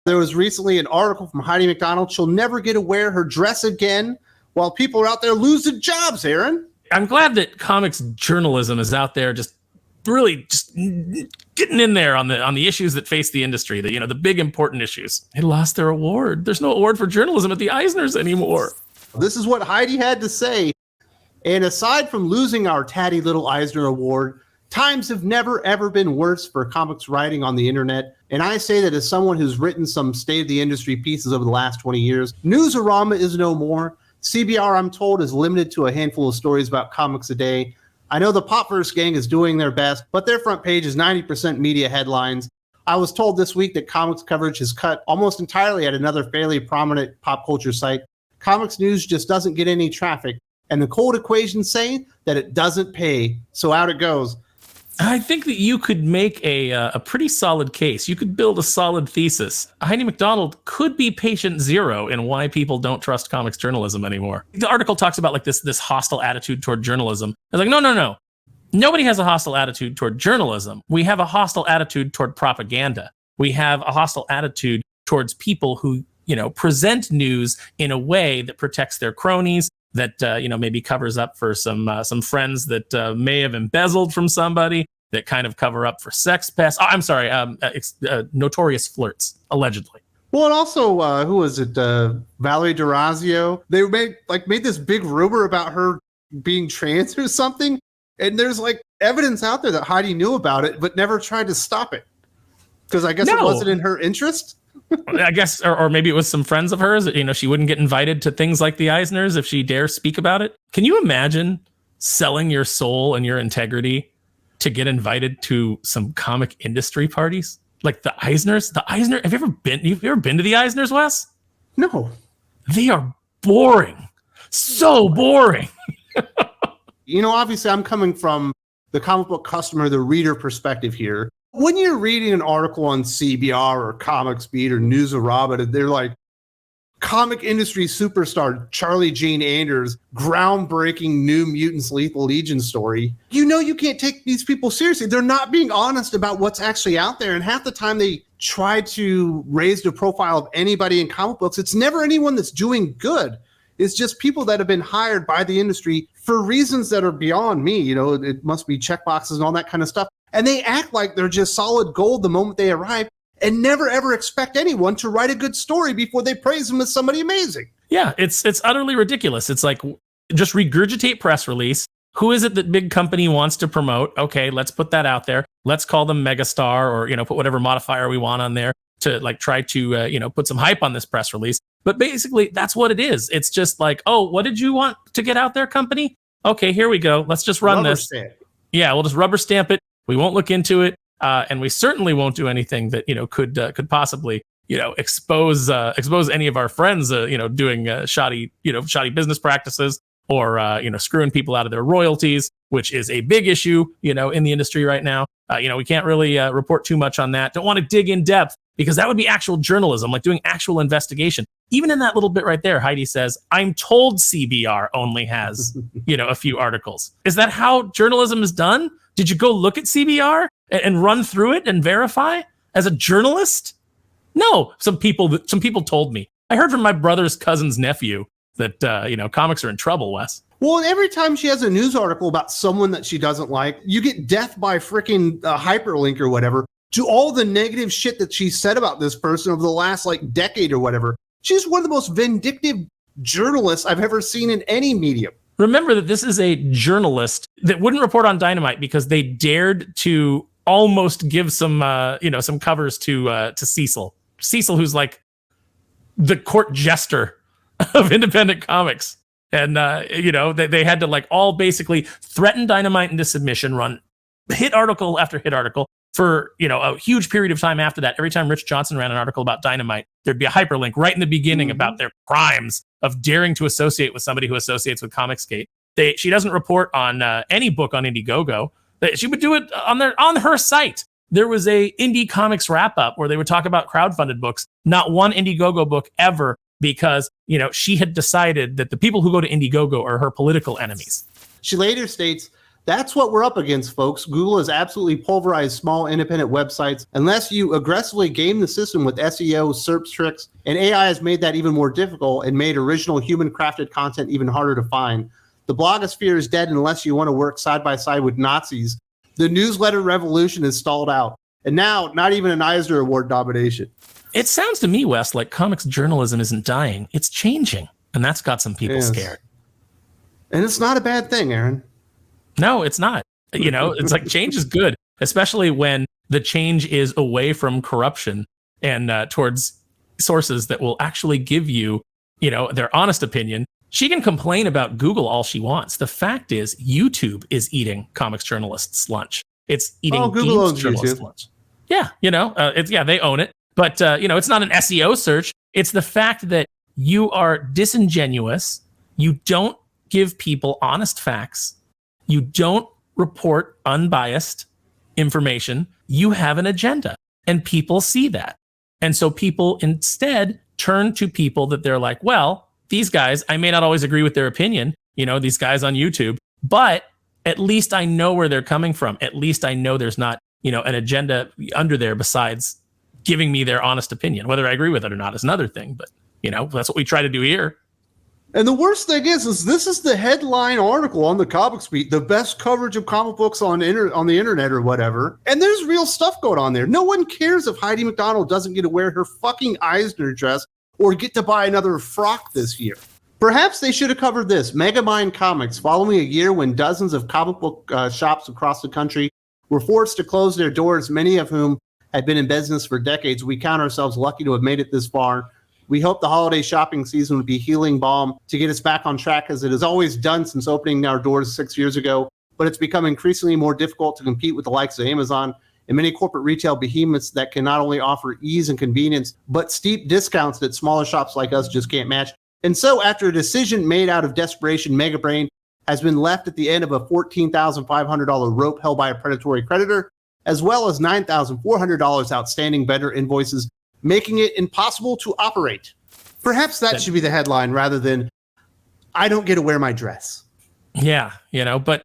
There was recently an article from Heidi McDonald. She'll never get to wear her dress again while people are out there losing jobs, Aaron. I'm glad that comics journalism is out there just really just getting in there on the issues that face the industry, the big important issues. They lost their award. There's no award for journalism at the Eisners anymore. This is what Heidi had to say. And aside from losing our tatty little Eisner award, times have never, ever been worse for comics writing on the internet. And I say that as someone who's written some state-of-the-industry pieces over the last 20 years. Newsarama is no more. CBR, I'm told, is limited to a handful of stories about comics a day. I know the Popverse gang is doing their best, but their front page is 90% media headlines. I was told this week that comics coverage is cut almost entirely at another fairly prominent pop culture site. Comics news just doesn't get any traffic. And the cold equations say that it doesn't pay. So out it goes. I think that you could make a pretty solid case. You could build a solid thesis. Heidi McDonald could be patient zero in why people don't trust comics journalism anymore. The article talks about like this hostile attitude toward journalism. It's like, no. Nobody has a hostile attitude toward journalism. We have a hostile attitude toward propaganda. We have a hostile attitude towards people who, present news in a way that protects their cronies, that maybe covers up for some friends that may have embezzled from somebody, that kind of cover up for sex pests. Oh, I'm sorry, notorious flirts, allegedly. Well, and also, who was it? Valerie Durazio. They made this big rumor about her being trans or something, and there's like evidence out there that Heidi knew about it, but never tried to stop it because I guess it wasn't in her interest. I guess, or maybe it was some friends of hers. She wouldn't get invited to things like the Eisners if she dares speak about it. Can you imagine selling your soul and your integrity to get invited to some comic industry parties like the Eisners? The Eisner. Have you ever been to the Eisners, Wes? No. They are boring. So boring. Obviously, I'm coming from the comic book customer, the reader perspective here. When you're reading an article on CBR or Comics Beat or Newsarama, they're like, comic industry superstar Charlie Jane Anders, groundbreaking New Mutants Lethal Legion story. You can't take these people seriously. They're not being honest about what's actually out there. And half the time they try to raise the profile of anybody in comic books, it's never anyone that's doing good. It's just people that have been hired by the industry for reasons that are beyond me. It must be checkboxes and all that kind of stuff. And they act like they're just solid gold the moment they arrive and never, ever expect anyone to write a good story before they praise them as somebody amazing. Yeah, it's utterly ridiculous. It's like, just regurgitate press release. Who is it that big company wants to promote? Okay, let's put that out there. Let's call them megastar or, put whatever modifier we want on there to try to, put some hype on this press release. But basically, that's what it is. It's just like, oh, what did you want to get out there, company? Okay, here we go. Let's just run rubber this. Stamp. Yeah, we'll just rubber stamp it. We won't look into it. And we certainly won't do anything that, could possibly, expose any of our friends, doing shoddy business practices or, screwing people out of their royalties, which is a big issue, in the industry right now. We can't really report too much on that. Don't want to dig in depth because that would be actual journalism, like doing actual investigation. Even in that little bit right there, Heidi says, I'm told CBR only has, a few articles. Is that how journalism is done? Did you go look at CBR and run through it and verify as a journalist? No, some people told me. I heard from my brother's cousin's nephew that, comics are in trouble, Wes. Well, and every time she has a news article about someone that she doesn't like, you get death by freaking hyperlink or whatever to all the negative shit that she said about this person over the last decade or whatever. She's one of the most vindictive journalists I've ever seen in any medium. Remember that this is a journalist that wouldn't report on Dynamite because they dared to almost give some covers to Cecil. Cecil, who's like the court jester of independent comics. And, they had to all basically threaten Dynamite into submission, run hit article after hit article for, a huge period of time after that. Every time Rich Johnson ran an article about Dynamite, there'd be a hyperlink right in the beginning about their crimes of daring to associate with somebody who associates with Comicsgate. She doesn't report on any book on Indiegogo. She would do it on her site. There was a indie comics wrap up where they would talk about crowdfunded books. Not one Indiegogo book ever, because, she had decided that the people who go to Indiegogo are her political enemies. She later states That's what we're up against, folks. Google has absolutely pulverized small independent websites unless you aggressively game the system with SEO, SERP tricks, and AI has made that even more difficult and made original human-crafted content even harder to find. The blogosphere is dead unless you want to work side by side with Nazis. The newsletter revolution is stalled out. And now, not even an Eisner Award nomination. It sounds to me, Wes, like comics journalism isn't dying. It's changing. And that's got some people scared. And it's not a bad thing, Aaron. No, it's not. It's like change is good, especially when the change is away from corruption and towards sources that will actually give you, their honest opinion. She can complain about Google all she wants. The fact is, YouTube is eating comics journalists' lunch. It's eating Google owns journalists' YouTube. lunch. Yeah, they own it. But it's not an SEO search. It's the fact that you are disingenuous. You don't give people honest facts. You don't report unbiased information. You have an agenda, and people see that. And so people instead turn to people that they're like, well, these guys, I may not always agree with their opinion, these guys on YouTube, but at least I know where they're coming from. At least I know there's not, an agenda under there besides giving me their honest opinion. Whether I agree with it or not is another thing, but that's what we try to do here. And the worst thing is this is the headline article on the Comics Beat, the best coverage of comic books on the internet or whatever. And there's real stuff going on there. No one cares if Heidi McDonald doesn't get to wear her fucking Eisner dress or get to buy another frock this year. Perhaps they should have covered this. Megamind Comics, following a year when dozens of comic book shops across the country were forced to close their doors, many of whom had been in business for decades. We count ourselves lucky to have made it this far. We hope the holiday shopping season would be healing balm to get us back on track, as it has always done since opening our doors 6 years ago. But it's become increasingly more difficult to compete with the likes of Amazon and many corporate retail behemoths that can not only offer ease and convenience, but steep discounts that smaller shops like us just can't match. And so after a decision made out of desperation, MegaBrain has been left at the end of a $14,500 rope held by a predatory creditor, as well as $9,400 outstanding vendor invoices, making it impossible to operate. Perhaps that should be the headline rather than, I don't get to wear my dress. Yeah, but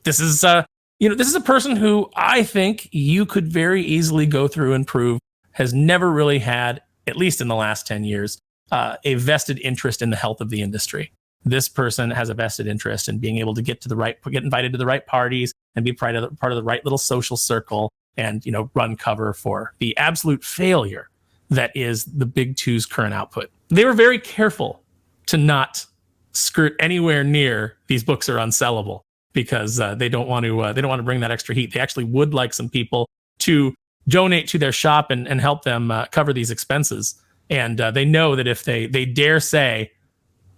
this is, this is a person who I think you could very easily go through and prove has never really had, at least in the last 10 years, a vested interest in the health of the industry. This person has a vested interest in being able to get invited to the right parties and be part of the right little social circle and, run cover for the absolute failure that is the Big Two's current output. They were very careful to not skirt anywhere near these books are unsellable because they don't want to bring that extra heat. They actually would like some people to donate to their shop and help them cover these expenses. And they know that if they dare say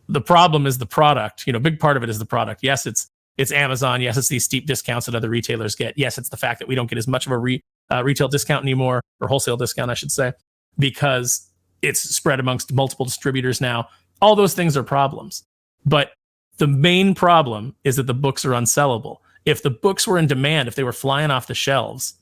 the problem is the product, a big part of it is the product. Yes, it's Amazon. Yes, it's these steep discounts that other retailers get. Yes, it's the fact that we don't get as much of a retail discount anymore, or wholesale discount, I should say, because it's spread amongst multiple distributors now. All those things are problems. But the main problem is that the books are unsellable. If the books were in demand, if they were flying off the shelves,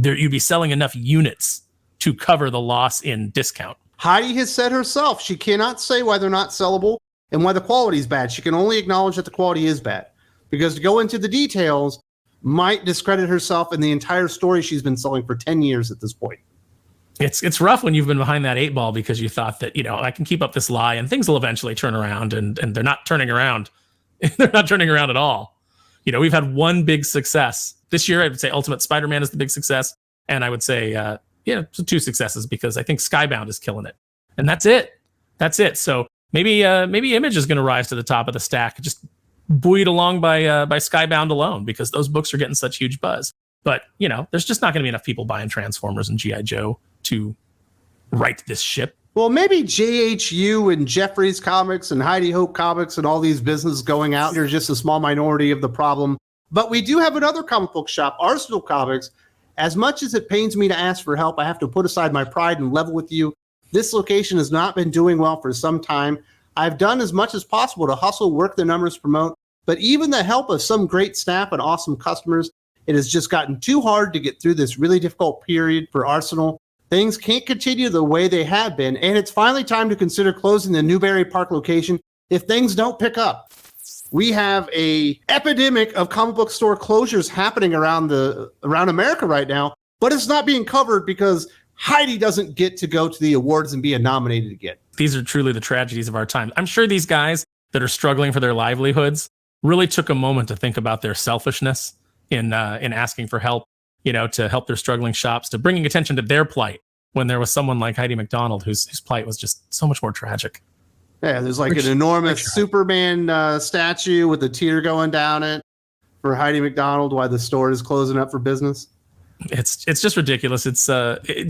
you'd be selling enough units to cover the loss in discount. Heidi has said herself, she cannot say why they're not sellable and why the quality is bad. She can only acknowledge that the quality is bad, because to go into the details might discredit herself and the entire story she's been selling for 10 years at this point. It's rough when you've been behind that 8 ball because you thought that, I can keep up this lie and things will eventually turn around, and they're not turning around. They're not turning around at all. We've had one big success. This year, I would say Ultimate Spider-Man is the big success. And I would say, 2 successes, because I think Skybound is killing it. And that's it. So maybe Image is going to rise to the top of the stack, just buoyed along by Skybound alone, because those books are getting such huge buzz. But, there's just not going to be enough people buying Transformers and G.I. Joe to right this ship. Well, maybe JHU and Jeffries Comics and Heidi Hope Comics and all these businesses going out are just a small minority of the problem. But we do have another comic book shop, Arsenal Comics. As much as it pains me to ask for help, I have to put aside my pride and level with you. This location has not been doing well for some time. I've done as much as possible to hustle, work the numbers, promote, but even the help of some great staff and awesome customers, it has just gotten too hard to get through this really difficult period for Arsenal. Things can't continue the way they have been, and it's finally time to consider closing the Newbury Park location if things don't pick up. We have a epidemic of comic book store closures happening around America right now, but it's not being covered because Heidi doesn't get to go to the awards and be nominated again. These are truly the tragedies of our time. I'm sure these guys that are struggling for their livelihoods really took a moment to think about their selfishness in asking for help, to help their struggling shops, to bringing attention to their plight when there was someone like Heidi McDonald whose plight was just so much more tragic. Yeah, there's like an enormous Superman statue with a tear going down it for Heidi McDonald while the store is closing up for business. It's just ridiculous. It's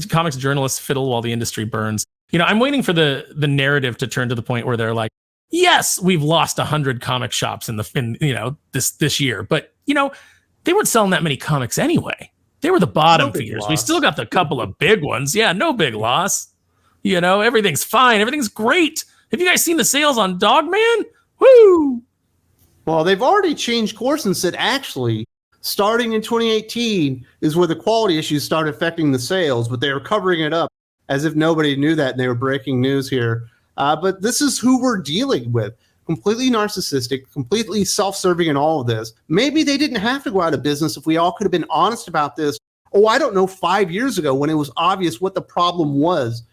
comics journalists fiddle while the industry burns. I'm waiting for the narrative to turn to the point where they're like, yes, we've lost 100 comic shops in this year, but they weren't selling that many comics anyway. They were the bottom feeders. We still got the couple of big ones. Yeah, no big loss. Everything's fine. Everything's great. Have you guys seen the sales on Dogman? Woo! Well, they've already changed course and said, actually, starting in 2018 is where the quality issues start affecting the sales, but they were covering it up as if nobody knew that, and they were breaking news here. But this is who we're dealing with. Completely narcissistic, completely self-serving in all of this. Maybe they didn't have to go out of business if we all could have been honest about this. Oh, I don't know, 5 years ago when it was obvious what the problem was.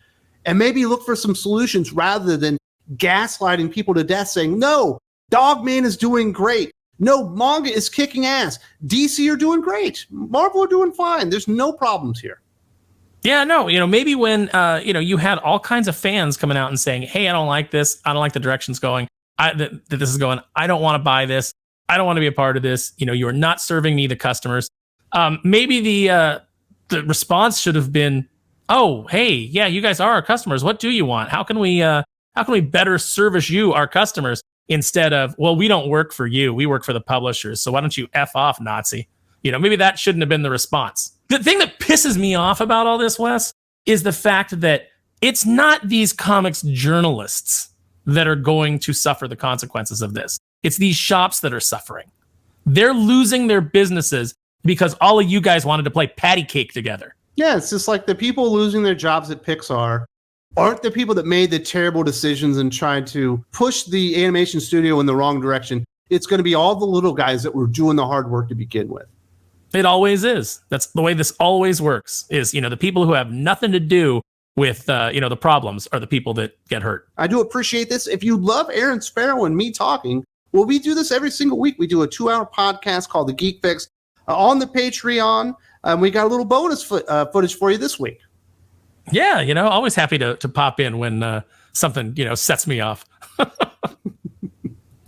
And maybe look for some solutions rather than gaslighting people to death saying, no, Dogman is doing great. No, manga is kicking ass. DC are doing great. Marvel are doing fine. There's no problems here. Yeah, no, maybe when, you had all kinds of fans coming out and saying, hey, I don't like this. I don't like the direction's going. That this is going. I don't want to buy this. I don't want to be a part of this. You are not serving me, the customers. Maybe the response should have been, oh, hey, yeah, you guys are our customers. What do you want? How can we better service you, our customers, instead of, well, we don't work for you. We work for the publishers. So why don't you F off, Nazi? Maybe that shouldn't have been the response. The thing that pisses me off about all this, Wes, is the fact that it's not these comics journalists that are going to suffer the consequences of this. It's these shops that are suffering. They're losing their businesses because all of you guys wanted to play patty cake together. Yeah, it's just like the people losing their jobs at Pixar aren't the people that made the terrible decisions and tried to push the animation studio in the wrong direction. It's going to be all the little guys that were doing the hard work to begin with. It always is. That's the way this always works, is, the people who have nothing to do with, the problems are the people that get hurt. I do appreciate this. If you love Aaron Sparrow and me talking, well, we do this every single week. We do a 2-hour podcast called The Geek Fix on the Patreon. We got a little bonus footage for you this week. Yeah, always happy to pop in when something, sets me off.